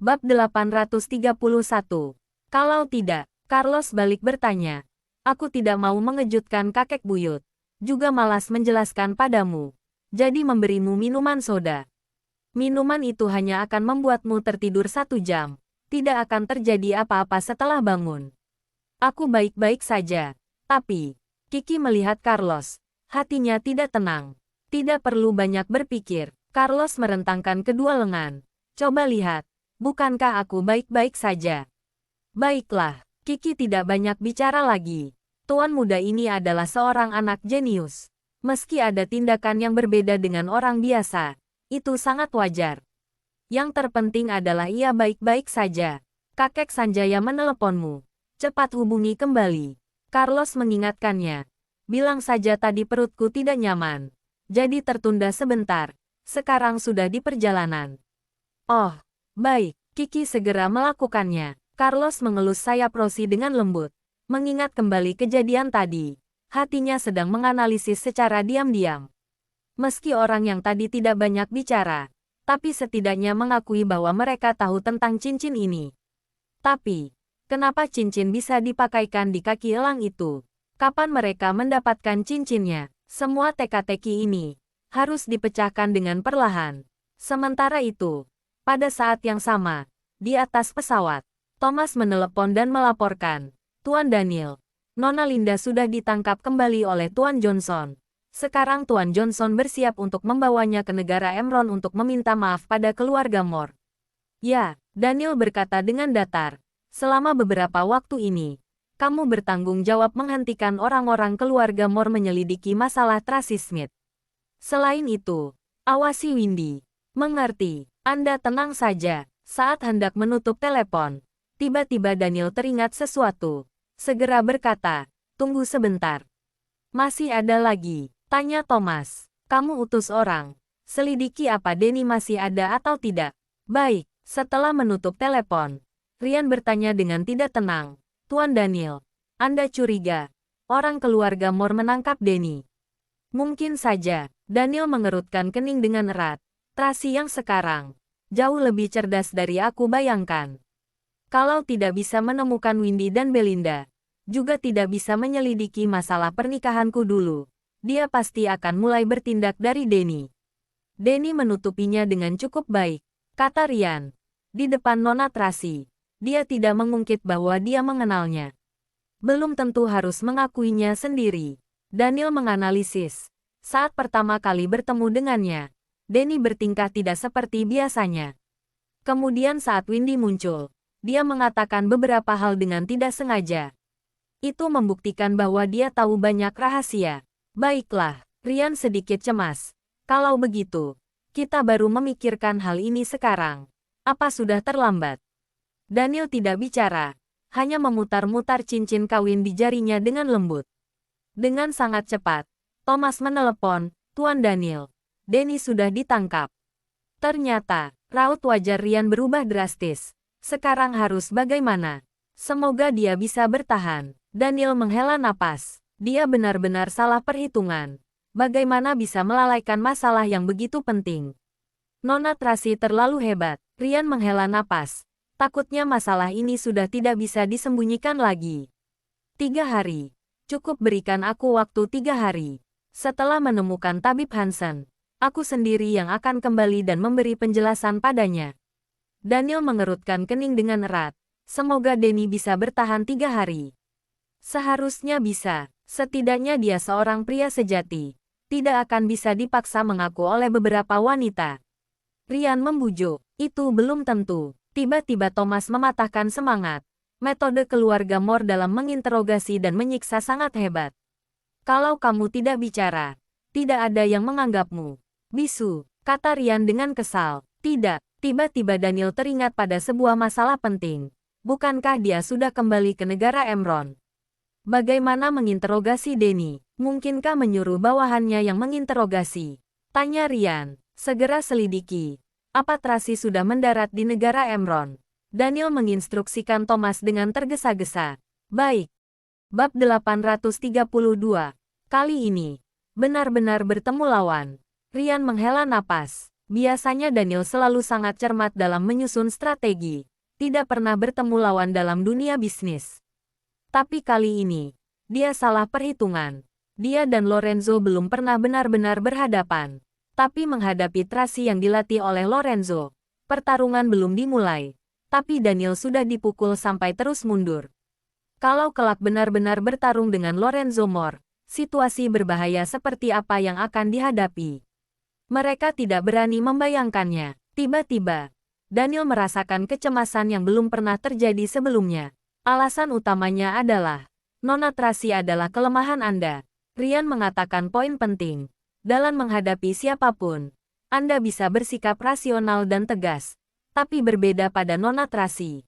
Bab 831. Kalau tidak, Carlos balik bertanya. Aku tidak mau mengejutkan kakek buyut. Juga malas menjelaskan padamu. Jadi memberimu minuman soda. Minuman itu hanya akan membuatmu tertidur 1 jam. Tidak akan terjadi apa-apa setelah bangun. Aku baik-baik saja. Tapi, Kiki melihat Carlos. Hatinya tidak tenang. Tidak perlu banyak berpikir. Carlos merentangkan kedua lengan. Coba lihat. Bukankah aku baik-baik saja? Baiklah, Kiki tidak banyak bicara lagi. Tuan muda ini adalah seorang anak jenius. Meski ada tindakan yang berbeda dengan orang biasa, itu sangat wajar. Yang terpenting adalah ia baik-baik saja. Kakek Sanjaya meneleponmu. Cepat hubungi kembali. Carlos mengingatkannya. Bilang saja tadi perutku tidak nyaman. Jadi tertunda sebentar. Sekarang sudah di perjalanan. Oh. Baik, Kiki segera melakukannya. Carlos mengelus sayap Rosie dengan lembut. Mengingat kembali kejadian tadi. Hatinya sedang menganalisis secara diam-diam. Meski orang yang tadi tidak banyak bicara, tapi setidaknya mengakui bahwa mereka tahu tentang cincin ini. Tapi, kenapa cincin bisa dipakaikan di kaki elang itu? Kapan mereka mendapatkan cincinnya? Semua teka-teki ini harus dipecahkan dengan perlahan. Sementara itu, pada saat yang sama, di atas pesawat, Thomas menelepon dan melaporkan, Tuan Daniel, Nona Linda sudah ditangkap kembali oleh Tuan Johnson. Sekarang Tuan Johnson bersiap untuk membawanya ke negara Emron untuk meminta maaf pada keluarga Moore. Ya, Daniel berkata dengan datar, selama beberapa waktu ini, kamu bertanggung jawab menghentikan orang-orang keluarga Moore menyelidiki masalah Tracy Smith. Selain itu, awasi Windy. Mengerti. Anda tenang saja. Saat hendak menutup telepon, tiba-tiba Daniel teringat sesuatu. Segera berkata, tunggu sebentar. Masih ada lagi, tanya Thomas. Kamu utus orang. Selidiki apa Denny masih ada atau tidak. Baik, setelah menutup telepon, Ryan bertanya dengan tidak tenang. Tuan Daniel, Anda curiga orang keluarga Moore menangkap Denny? Mungkin saja. Daniel mengerutkan kening dengan erat. Tracy yang sekarang jauh lebih cerdas dari aku bayangkan. Kalau tidak bisa menemukan Windy dan Belinda, juga tidak bisa menyelidiki masalah pernikahanku dulu, dia pasti akan mulai bertindak dari Denny. Denny menutupinya dengan cukup baik, kata Ryan. Di depan Nona Tracy, dia tidak mengungkit bahwa dia mengenalnya. Belum tentu harus mengakuinya sendiri. Daniel menganalisis. Saat pertama kali bertemu dengannya, Denny bertingkah tidak seperti biasanya. Kemudian saat Windy muncul, dia mengatakan beberapa hal dengan tidak sengaja. Itu membuktikan bahwa dia tahu banyak rahasia. Baiklah, Ryan sedikit cemas. Kalau begitu, kita baru memikirkan hal ini sekarang. Apa sudah terlambat? Daniel tidak bicara, hanya memutar-mutar cincin kawin di jarinya dengan lembut. Dengan sangat cepat, Thomas menelepon, Tuan Daniel. Denny sudah ditangkap. Ternyata, raut wajah Ryan berubah drastis. Sekarang harus bagaimana? Semoga dia bisa bertahan. Daniel menghela napas. Dia benar-benar salah perhitungan. Bagaimana bisa melalaikan masalah yang begitu penting? Nona Tracy terlalu hebat. Ryan menghela napas. Takutnya masalah ini sudah tidak bisa disembunyikan lagi. 3 hari. Cukup berikan aku waktu 3 hari. Setelah menemukan tabib Hansen, aku sendiri yang akan kembali dan memberi penjelasan padanya. Daniel mengerutkan kening dengan erat. Semoga Denny bisa bertahan 3 hari. Seharusnya bisa. Setidaknya dia seorang pria sejati. Tidak akan bisa dipaksa mengaku oleh beberapa wanita. Ryan membujuk. Itu belum tentu. Tiba-tiba Thomas mematahkan semangat. Metode keluarga Moore dalam menginterogasi dan menyiksa sangat hebat. Kalau kamu tidak bicara, tidak ada yang menganggapmu. Bisu, kata Ryan dengan kesal. Tidak, tiba-tiba Daniel teringat pada sebuah masalah penting. Bukankah dia sudah kembali ke negara Emron? Bagaimana menginterogasi Denny? Mungkinkah menyuruh bawahannya yang menginterogasi? Tanya Ryan. Segera selidiki. Apa Tracy sudah mendarat di negara Emron? Daniel menginstruksikan Thomas dengan tergesa-gesa. Baik. Bab 832. Kali ini, benar-benar bertemu lawan. Ryan menghela napas. Biasanya Daniel selalu sangat cermat dalam menyusun strategi, tidak pernah bertemu lawan dalam dunia bisnis. Tapi kali ini, dia salah perhitungan. Dia dan Lorenzo belum pernah benar-benar berhadapan. Tapi menghadapi Tracy yang dilatih oleh Lorenzo, pertarungan belum dimulai. Tapi Daniel sudah dipukul sampai terus mundur. Kalau kelak benar-benar bertarung dengan Lorenzo Moore, situasi berbahaya seperti apa yang akan dihadapi? Mereka tidak berani membayangkannya. Tiba-tiba, Daniel merasakan kecemasan yang belum pernah terjadi sebelumnya. Alasan utamanya adalah, Nona Tracy adalah kelemahan Anda. Ryan mengatakan poin penting. Dalam menghadapi siapapun, Anda bisa bersikap rasional dan tegas, tapi berbeda pada Nona Tracy.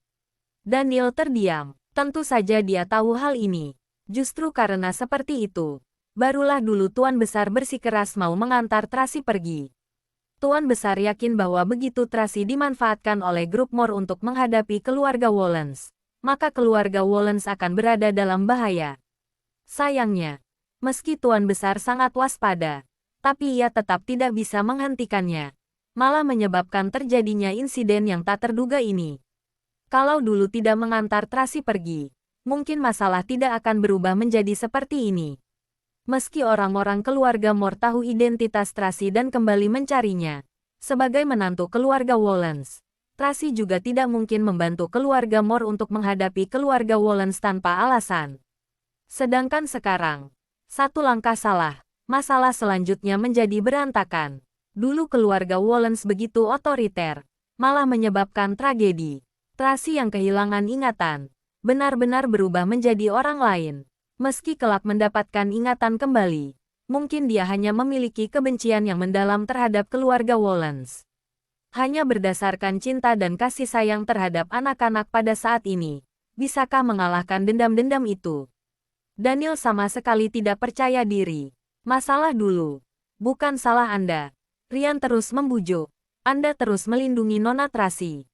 Daniel terdiam. Tentu saja dia tahu hal ini. Justru karena seperti itu, barulah dulu Tuan Besar bersikeras mau mengantar Tracy pergi. Tuan Besar yakin bahwa begitu Tracy dimanfaatkan oleh grup Moore untuk menghadapi keluarga Wollens, maka keluarga Wollens akan berada dalam bahaya. Sayangnya, meski Tuan Besar sangat waspada, tapi ia tetap tidak bisa menghentikannya, malah menyebabkan terjadinya insiden yang tak terduga ini. Kalau dulu tidak mengantar Tracy pergi, mungkin masalah tidak akan berubah menjadi seperti ini. Meski orang-orang keluarga Moore tahu identitas Tracy dan kembali mencarinya, sebagai menantu keluarga Wollens, Tracy juga tidak mungkin membantu keluarga Moore untuk menghadapi keluarga Wollens tanpa alasan. Sedangkan sekarang, satu langkah salah, masalah selanjutnya menjadi berantakan. Dulu keluarga Wollens begitu otoriter, malah menyebabkan tragedi. Tracy yang kehilangan ingatan, benar-benar berubah menjadi orang lain. Meski kelak mendapatkan ingatan kembali, mungkin dia hanya memiliki kebencian yang mendalam terhadap keluarga Wollens. Hanya berdasarkan cinta dan kasih sayang terhadap anak-anak pada saat ini, bisakah mengalahkan dendam-dendam itu? Daniel sama sekali tidak percaya diri. Masalah dulu, bukan salah Anda. Ryan terus membujuk. Anda terus melindungi Nona Tracy.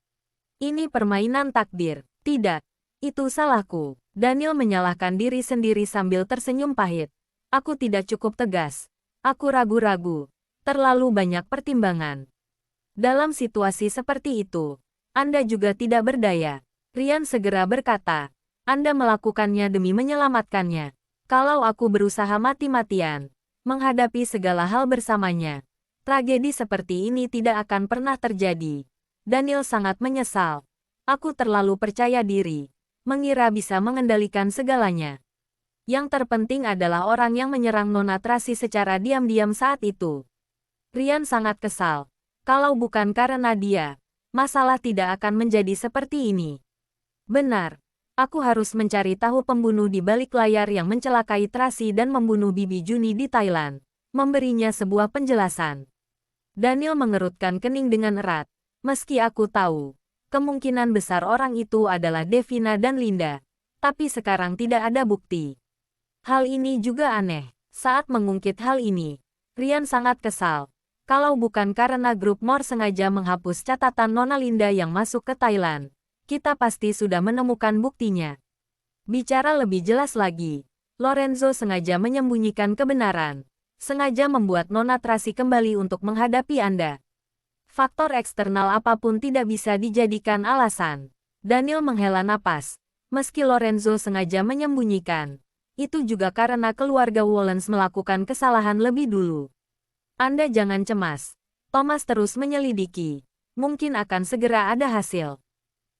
Ini permainan takdir. Tidak, itu salahku. Daniel menyalahkan diri sendiri sambil tersenyum pahit. Aku tidak cukup tegas. Aku ragu-ragu. Terlalu banyak pertimbangan. Dalam situasi seperti itu, Anda juga tidak berdaya. Ryan segera berkata, Anda melakukannya demi menyelamatkannya. Kalau aku berusaha mati-matian, menghadapi segala hal bersamanya, tragedi seperti ini tidak akan pernah terjadi. Daniel sangat menyesal. Aku terlalu percaya diri. Mengira bisa mengendalikan segalanya. Yang terpenting adalah orang yang menyerang Nona Tracy secara diam-diam saat itu. Ryan sangat kesal. Kalau bukan karena dia, masalah tidak akan menjadi seperti ini. Benar, aku harus mencari tahu pembunuh di balik layar yang mencelakai Tracy dan membunuh Bibi Juni di Thailand. Memberinya sebuah penjelasan. Daniel mengerutkan kening dengan erat. Meski aku tahu, kemungkinan besar orang itu adalah Devina dan Linda. Tapi sekarang tidak ada bukti. Hal ini juga aneh. Saat mengungkit hal ini, Ryan sangat kesal. Kalau bukan karena grup Moore sengaja menghapus catatan Nona Linda yang masuk ke Thailand, kita pasti sudah menemukan buktinya. Bicara lebih jelas lagi, Lorenzo sengaja menyembunyikan kebenaran. Sengaja membuat Nona Tracy kembali untuk menghadapi Anda. Faktor eksternal apapun tidak bisa dijadikan alasan. Daniel menghela napas. Meski Lorenzo sengaja menyembunyikan, itu juga karena keluarga Wollens melakukan kesalahan lebih dulu. Anda jangan cemas. Thomas terus menyelidiki. Mungkin akan segera ada hasil.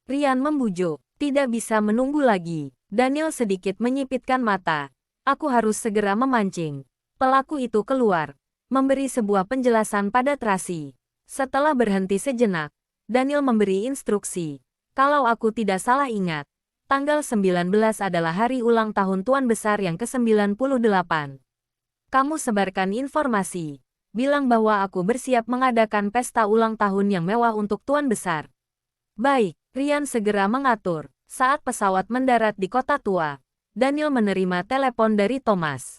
Ryan membujuk. Tidak bisa menunggu lagi. Daniel sedikit menyipitkan mata. Aku harus segera memancing pelaku itu keluar. Memberi sebuah penjelasan pada Tracy. Setelah berhenti sejenak, Daniel memberi instruksi. Kalau aku tidak salah ingat, tanggal 19 adalah hari ulang tahun Tuan Besar yang ke-98. Kamu sebarkan informasi. Bilang bahwa aku bersiap mengadakan pesta ulang tahun yang mewah untuk Tuan Besar. Baik, Ryan segera mengatur. Saat pesawat mendarat di kota tua, Daniel menerima telepon dari Thomas.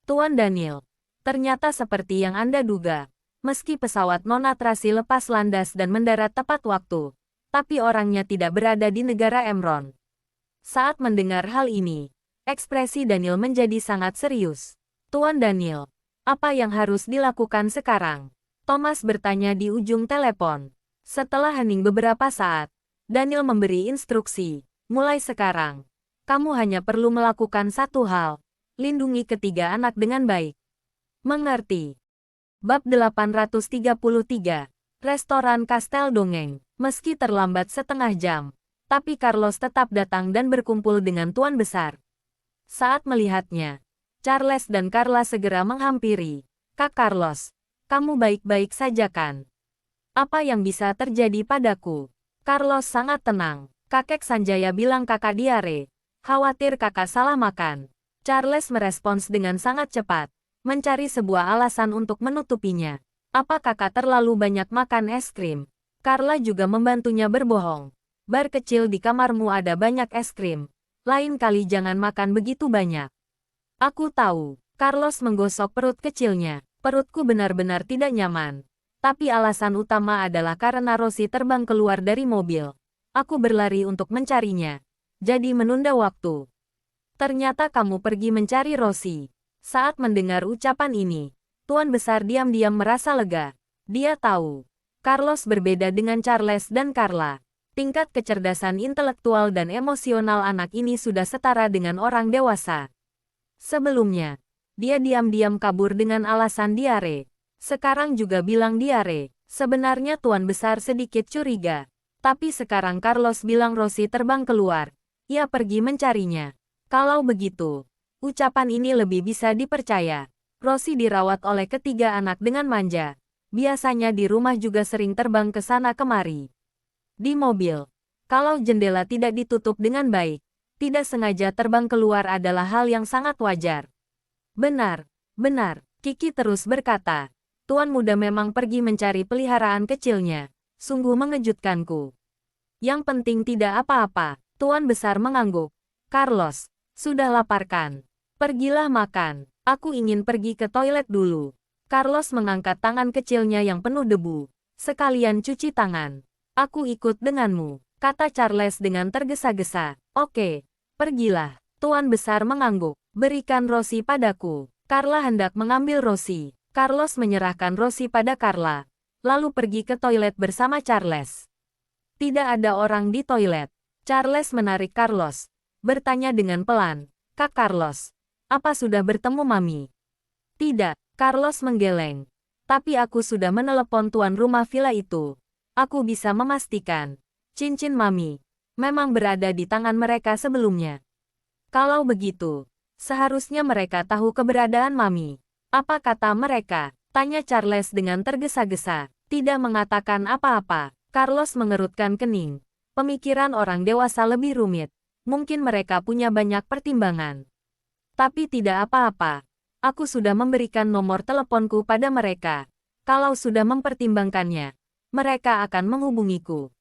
Tuan Daniel, ternyata seperti yang Anda duga. Meski pesawat Nona Tracy lepas landas dan mendarat tepat waktu, tapi orangnya tidak berada di negara Emron. Saat mendengar hal ini, ekspresi Daniel menjadi sangat serius. Tuan Daniel, apa yang harus dilakukan sekarang? Thomas bertanya di ujung telepon. Setelah hening beberapa saat, Daniel memberi instruksi. Mulai sekarang, kamu hanya perlu melakukan satu hal. Lindungi ketiga anak dengan baik. Mengerti? Bab 833. Restoran Kastel Dongeng. Meski terlambat setengah jam, tapi Carlos tetap datang dan berkumpul dengan Tuan Besar. Saat melihatnya, Charles dan Carla segera menghampiri. Kak Carlos, kamu baik-baik saja kan? Apa yang bisa terjadi padaku? Carlos sangat tenang. Kakek Sanjaya bilang kakak diare. Khawatir kakak salah makan. Charles merespons dengan sangat cepat, mencari sebuah alasan untuk menutupinya. Apa kakak terlalu banyak makan es krim? Carla juga membantunya berbohong. Bar kecil di kamarmu ada banyak es krim. Lain kali jangan makan begitu banyak. Aku tahu. Carlos menggosok perut kecilnya. Perutku benar-benar tidak nyaman. Tapi alasan utama adalah karena Rosie terbang keluar dari mobil. Aku berlari untuk mencarinya. Jadi menunda waktu. Ternyata kamu pergi mencari Rosie. Saat mendengar ucapan ini, Tuan Besar diam-diam merasa lega. Dia tahu. Carlos berbeda dengan Charles dan Carla. Tingkat kecerdasan intelektual dan emosional anak ini sudah setara dengan orang dewasa. Sebelumnya, dia diam-diam kabur dengan alasan diare. Sekarang juga bilang diare. Sebenarnya Tuan Besar sedikit curiga. Tapi sekarang Carlos bilang Rosie terbang keluar. Ia pergi mencarinya. Kalau begitu, ucapan ini lebih bisa dipercaya. Rosie dirawat oleh ketiga anak dengan manja. Biasanya di rumah juga sering terbang ke sana kemari. Di mobil, kalau jendela tidak ditutup dengan baik, tidak sengaja terbang keluar adalah hal yang sangat wajar. Benar, benar, Kiki terus berkata. Tuan muda memang pergi mencari peliharaan kecilnya. Sungguh mengejutkanku. Yang penting tidak apa-apa. Tuan Besar mengangguk. Carlos, sudah lapar kan? Pergilah makan. Aku ingin pergi ke toilet dulu. Carlos mengangkat tangan kecilnya yang penuh debu. Sekalian cuci tangan. Aku ikut denganmu, kata Charles dengan tergesa-gesa. Oke, pergilah. Tuan Besar mengangguk. Berikan Rosie padaku. Carla hendak mengambil Rosie. Carlos menyerahkan Rosie pada Carla, lalu pergi ke toilet bersama Charles. Tidak ada orang di toilet. Charles menarik Carlos, bertanya dengan pelan, Kak Carlos, apa sudah bertemu Mami? Tidak, Carlos menggeleng. Tapi aku sudah menelepon tuan rumah villa itu. Aku bisa memastikan, cincin Mami memang berada di tangan mereka sebelumnya. Kalau begitu, seharusnya mereka tahu keberadaan Mami. Apa kata mereka? Tanya Charles dengan tergesa-gesa. Tidak mengatakan apa-apa. Carlos mengerutkan kening. Pemikiran orang dewasa lebih rumit. Mungkin mereka punya banyak pertimbangan. Tapi tidak apa-apa. Aku sudah memberikan nomor teleponku pada mereka. Kalau sudah mempertimbangkannya, mereka akan menghubungiku.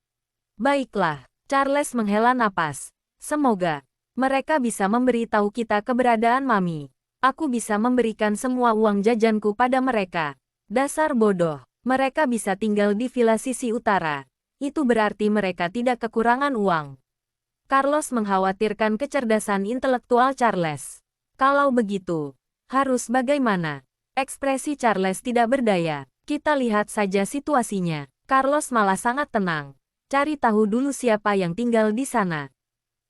Baiklah, Charles menghela napas. Semoga mereka bisa memberitahu kita keberadaan Mami. Aku bisa memberikan semua uang jajanku pada mereka. Dasar bodoh. Mereka bisa tinggal di villa sisi utara. Itu berarti mereka tidak kekurangan uang. Carlos mengkhawatirkan kecerdasan intelektual Charles. Kalau begitu, harus bagaimana? Ekspresi Charles tidak berdaya. Kita lihat saja situasinya. Carlos malah sangat tenang. Cari tahu dulu siapa yang tinggal di sana.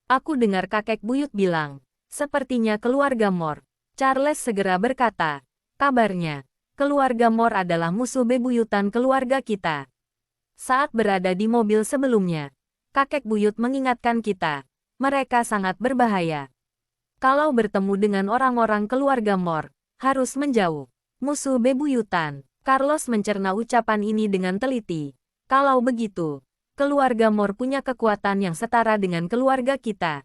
Aku dengar kakek buyut bilang, sepertinya keluarga Moore. Charles segera berkata, kabarnya, keluarga Moore adalah musuh bebuyutan keluarga kita. Saat berada di mobil sebelumnya, kakek buyut mengingatkan kita, mereka sangat berbahaya. Kalau bertemu dengan orang-orang keluarga Moore, harus menjauh. Musuh bebuyutan. Carlos mencerna ucapan ini dengan teliti. Kalau begitu, keluarga Moore punya kekuatan yang setara dengan keluarga kita.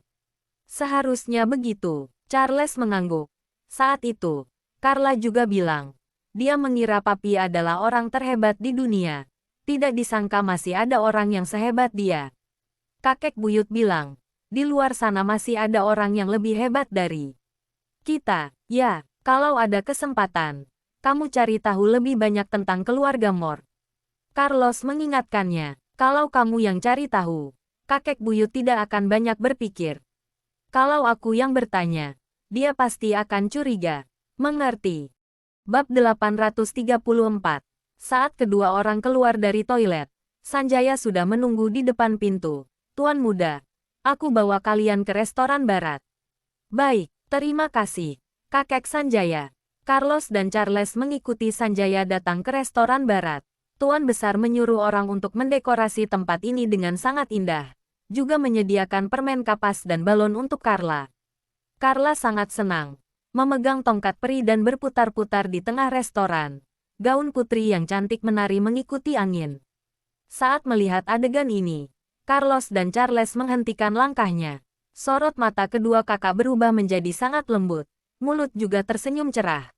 Seharusnya begitu. Charles mengangguk. Saat itu, Carla juga bilang, dia mengira Papi adalah orang terhebat di dunia. Tidak disangka masih ada orang yang sehebat dia. Kakek buyut bilang, di luar sana masih ada orang yang lebih hebat dari kita. Ya, kalau ada kesempatan, kamu cari tahu lebih banyak tentang keluarga Moore. Carlos mengingatkannya, kalau kamu yang cari tahu, kakek buyut tidak akan banyak berpikir. Kalau aku yang bertanya, dia pasti akan curiga. Mengerti. Bab 834. Saat kedua orang keluar dari toilet, Sanjaya sudah menunggu di depan pintu. Tuan muda, aku bawa kalian ke restoran barat. Baik, terima kasih, kakek Sanjaya. Carlos dan Charles mengikuti Sanjaya datang ke restoran barat. Tuan besar menyuruh orang untuk mendekorasi tempat ini dengan sangat indah. Juga menyediakan permen kapas dan balon untuk Carla. Carla sangat senang, memegang tongkat peri dan berputar-putar di tengah restoran. Gaun putri yang cantik menari mengikuti angin. Saat melihat adegan ini, Carlos dan Charles menghentikan langkahnya. Sorot mata kedua kakak berubah menjadi sangat lembut, mulut juga tersenyum cerah.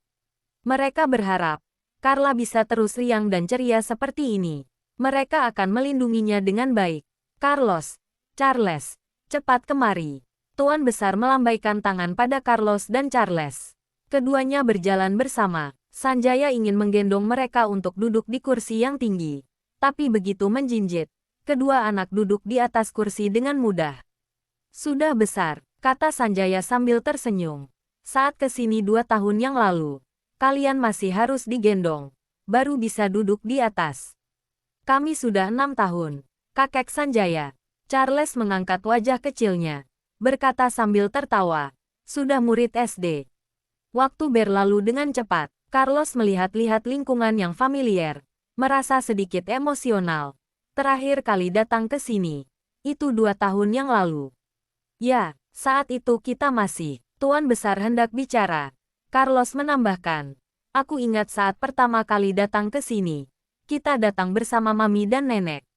Mereka berharap Carla bisa terus riang dan ceria seperti ini. Mereka akan melindunginya dengan baik. Carlos, Charles, cepat kemari. Tuan besar melambaikan tangan pada Carlos dan Charles. Keduanya berjalan bersama. Sanjaya ingin menggendong mereka untuk duduk di kursi yang tinggi. Tapi begitu menjinjit, kedua anak duduk di atas kursi dengan mudah. Sudah besar, kata Sanjaya sambil tersenyum. Saat kesini 2 tahun yang lalu, kalian masih harus digendong, baru bisa duduk di atas. Kami sudah 6 tahun, kakek Sanjaya. Charles mengangkat wajah kecilnya, berkata sambil tertawa. Sudah murid SD. Waktu berlalu dengan cepat. Carlos melihat-lihat lingkungan yang familiar, merasa sedikit emosional. Terakhir kali datang ke sini, itu 2 tahun yang lalu. Ya, saat itu kita masih. Tuan besar hendak bicara. Carlos menambahkan, aku ingat saat pertama kali datang ke sini. Kita datang bersama mami dan nenek.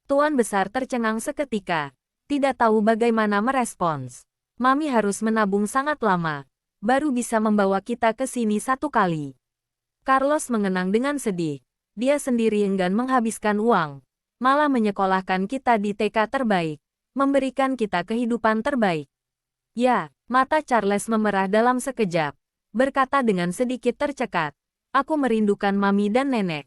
Tuan besar tercengang seketika, tidak tahu bagaimana merespons. Mami harus menabung sangat lama, baru bisa membawa kita ke sini 1 kali. Carlos mengenang dengan sedih. Dia sendiri enggan menghabiskan uang, malah menyekolahkan kita di TK terbaik, memberikan kita kehidupan terbaik. Ya, mata Charles memerah dalam sekejap, berkata dengan sedikit tercekat, aku merindukan mami dan nenek.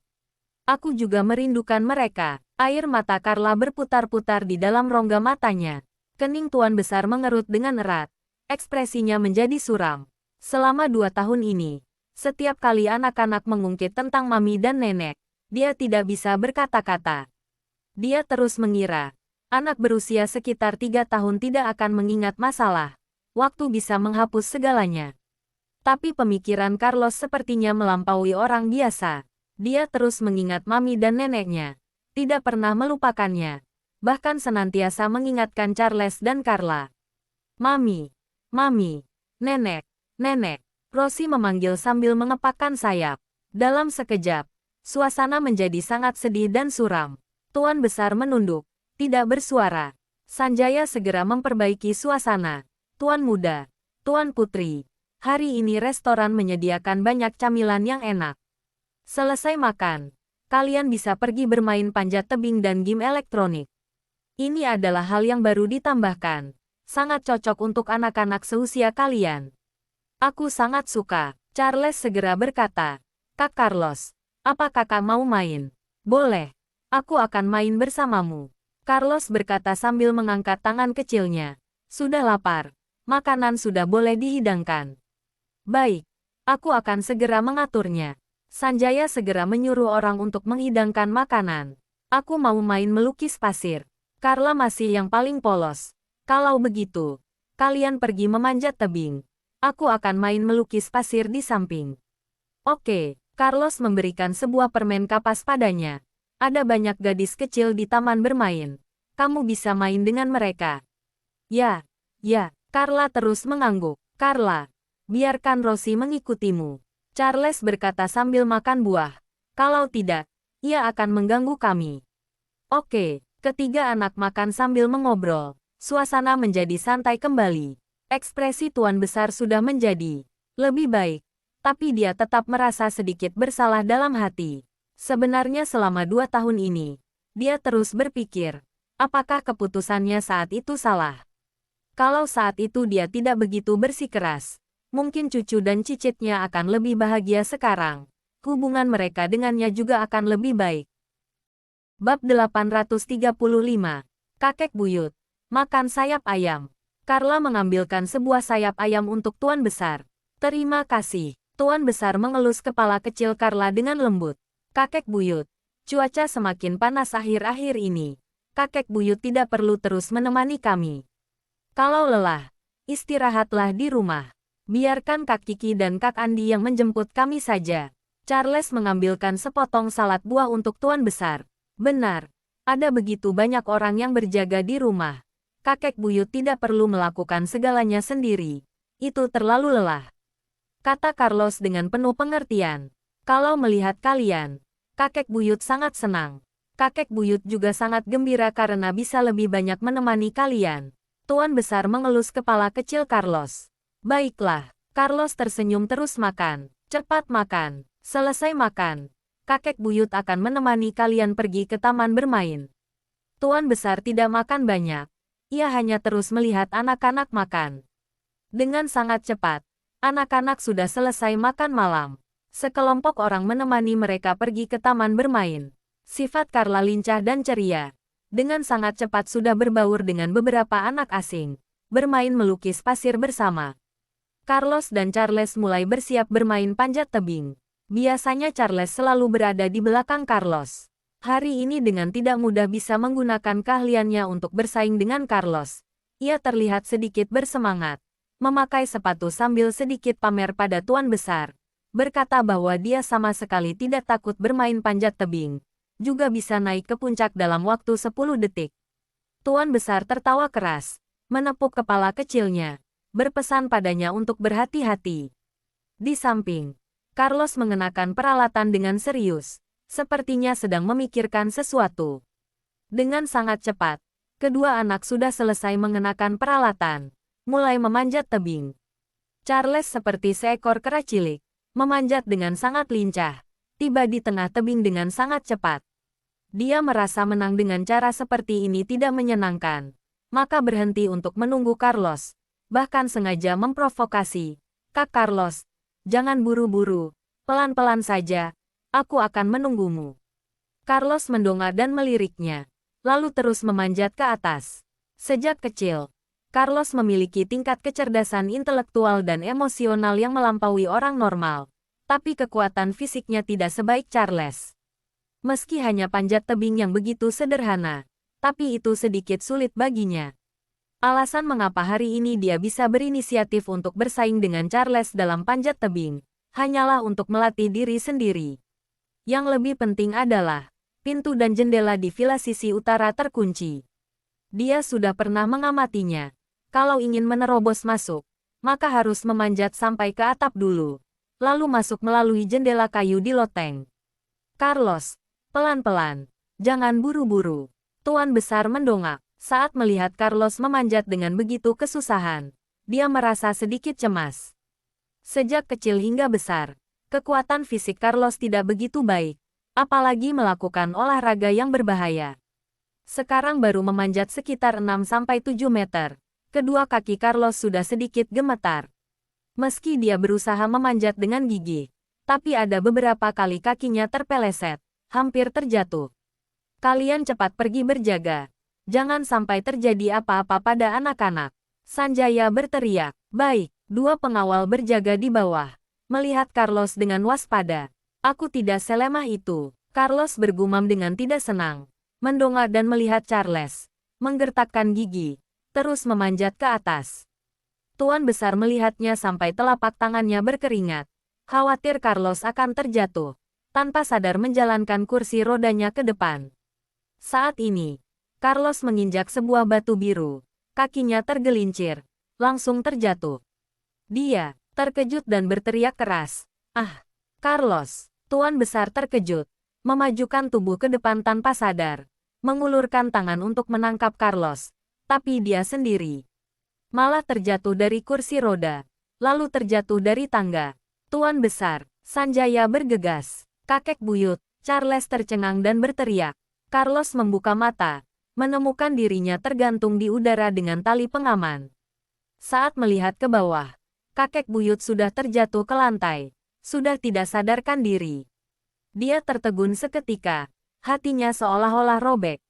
Aku juga merindukan mereka. Air mata Carla berputar-putar di dalam rongga matanya. Kening tuan besar mengerut dengan erat. Ekspresinya menjadi suram. Selama 2 tahun ini, setiap kali anak-anak mengungkit tentang mami dan nenek, dia tidak bisa berkata-kata. Dia terus mengira, anak berusia sekitar 3 tahun tidak akan mengingat masalah. Waktu bisa menghapus segalanya. Tapi pemikiran Carlos sepertinya melampaui orang biasa. Dia terus mengingat mami dan neneknya. Tidak pernah melupakannya. Bahkan senantiasa mengingatkan Charles dan Carla. Mami, mami, nenek, nenek. Rosie memanggil sambil mengepakkan sayap. Dalam sekejap, suasana menjadi sangat sedih dan suram. Tuan besar menunduk, tidak bersuara. Sanjaya segera memperbaiki suasana. Tuan muda, Tuan putri, hari ini restoran menyediakan banyak camilan yang enak. Selesai makan, kalian bisa pergi bermain panjat tebing dan game elektronik. Ini adalah hal yang baru ditambahkan. Sangat cocok untuk anak-anak seusia kalian. Aku sangat suka. Charles segera berkata. Kak Carlos, apa kakak mau main? Boleh. Aku akan main bersamamu. Carlos berkata sambil mengangkat tangan kecilnya. Sudah lapar. Makanan sudah boleh dihidangkan. Baik. Aku akan segera mengaturnya. Sanjaya segera menyuruh orang untuk menghidangkan makanan. Aku mau main melukis pasir. Carla masih yang paling polos. Kalau begitu, kalian pergi memanjat tebing. Aku akan main melukis pasir di samping. Oke, Carlos memberikan sebuah permen kapas padanya. Ada banyak gadis kecil di taman bermain. Kamu bisa main dengan mereka. Ya, Carla terus mengangguk. Carla, biarkan Rosie mengikutimu. Charles berkata sambil makan buah. Kalau tidak, ia akan mengganggu kami. Oke, ketiga anak makan sambil mengobrol. Suasana menjadi santai kembali. Ekspresi tuan besar sudah menjadi lebih baik, tapi dia tetap merasa sedikit bersalah dalam hati. Sebenarnya selama 2 tahun ini, dia terus berpikir, apakah keputusannya saat itu salah? Kalau saat itu dia tidak begitu bersikeras, mungkin cucu dan cicitnya akan lebih bahagia sekarang. Hubungan mereka dengannya juga akan lebih baik. Bab 835. Kakek Buyut. Makan sayap ayam. Carla mengambilkan sebuah sayap ayam untuk tuan besar. Terima kasih. Tuan besar mengelus kepala kecil Carla dengan lembut. Kakek buyut, cuaca semakin panas akhir-akhir ini. Kakek buyut tidak perlu terus menemani kami. Kalau lelah, istirahatlah di rumah. Biarkan Kak Kiki dan Kak Andi yang menjemput kami saja. Charles mengambilkan sepotong salad buah untuk Tuan Besar. Benar, ada begitu banyak orang yang berjaga di rumah. Kakek buyut tidak perlu melakukan segalanya sendiri. Itu terlalu lelah. Kata Carlos dengan penuh pengertian. Kalau melihat kalian, kakek buyut sangat senang. Kakek buyut juga sangat gembira karena bisa lebih banyak menemani kalian. Tuan Besar mengelus kepala kecil Carlos. Baiklah, Carlos tersenyum terus makan. Cepat makan. Selesai makan, kakek buyut akan menemani kalian pergi ke taman bermain. Tuan Besar tidak makan banyak. Ia hanya terus melihat anak-anak makan. Dengan sangat cepat, anak-anak sudah selesai makan malam. Sekelompok orang menemani mereka pergi ke taman bermain. Sifat Carla lincah dan ceria. Dengan sangat cepat sudah berbaur dengan beberapa anak asing. Bermain melukis pasir bersama. Carlos dan Charles mulai bersiap bermain panjat tebing. Biasanya Charles selalu berada di belakang Carlos. Hari ini dengan tidak mudah bisa menggunakan keahliannya untuk bersaing dengan Carlos. Ia terlihat sedikit bersemangat. Memakai sepatu sambil sedikit pamer pada Tuan Besar. Berkata bahwa dia sama sekali tidak takut bermain panjat tebing. Juga bisa naik ke puncak dalam waktu 10 detik. Tuan Besar tertawa keras, menepuk kepala kecilnya, berpesan padanya untuk berhati-hati. Di samping, Carlos mengenakan peralatan dengan serius, sepertinya sedang memikirkan sesuatu. Dengan sangat cepat, kedua anak sudah selesai mengenakan peralatan, mulai memanjat tebing. Charles seperti seekor kera cilik, memanjat dengan sangat lincah, tiba di tengah tebing dengan sangat cepat. Dia merasa menang dengan cara seperti ini tidak menyenangkan, maka berhenti untuk menunggu Carlos, bahkan sengaja memprovokasi. Kak Carlos, jangan buru-buru, pelan-pelan saja, aku akan menunggumu. Carlos mendongak dan meliriknya, lalu terus memanjat ke atas. Sejak kecil, Carlos memiliki tingkat kecerdasan intelektual dan emosional yang melampaui orang normal, tapi kekuatan fisiknya tidak sebaik Charles. Meski hanya panjat tebing yang begitu sederhana, tapi itu sedikit sulit baginya. Alasan mengapa hari ini dia bisa berinisiatif untuk bersaing dengan Charles dalam panjat tebing, hanyalah untuk melatih diri sendiri. Yang lebih penting adalah, pintu dan jendela di villa sisi utara terkunci. Dia sudah pernah mengamatinya. Kalau ingin menerobos masuk, maka harus memanjat sampai ke atap dulu, lalu masuk melalui jendela kayu di loteng. Carlos, pelan-pelan, jangan buru-buru. Tuan Besar mendongak. Saat melihat Carlos memanjat dengan begitu kesusahan, dia merasa sedikit cemas. Sejak kecil hingga besar, kekuatan fisik Carlos tidak begitu baik, apalagi melakukan olahraga yang berbahaya. Sekarang baru memanjat sekitar 6-7 meter. Kedua kaki Carlos sudah sedikit gemetar. Meski dia berusaha memanjat dengan gigih, tapi ada beberapa kali kakinya terpeleset, hampir terjatuh. Kalian cepat pergi berjaga. Jangan sampai terjadi apa-apa pada anak-anak. Sanjaya berteriak. Baik, dua pengawal berjaga di bawah, melihat Carlos dengan waspada. Aku tidak selemah itu. Carlos bergumam dengan tidak senang, mendongak dan melihat Charles, menggertakkan gigi, terus memanjat ke atas. Tuan Besar melihatnya sampai telapak tangannya berkeringat. Khawatir Carlos akan terjatuh, tanpa sadar menjalankan kursi rodanya ke depan. Saat ini, Carlos menginjak sebuah batu biru. Kakinya tergelincir, langsung terjatuh. Dia terkejut dan berteriak keras. Ah, Carlos! Tuan Besar terkejut, memajukan tubuh ke depan tanpa sadar, mengulurkan tangan untuk menangkap Carlos, tapi dia sendiri malah terjatuh dari kursi roda, lalu terjatuh dari tangga. Tuan Besar, Sanjaya bergegas. Kakek buyut, Charles tercengang dan berteriak. Carlos membuka mata, menemukan dirinya tergantung di udara dengan tali pengaman. Saat melihat ke bawah, kakek buyut sudah terjatuh ke lantai, sudah tidak sadarkan diri. Dia tertegun seketika, hatinya seolah-olah robek.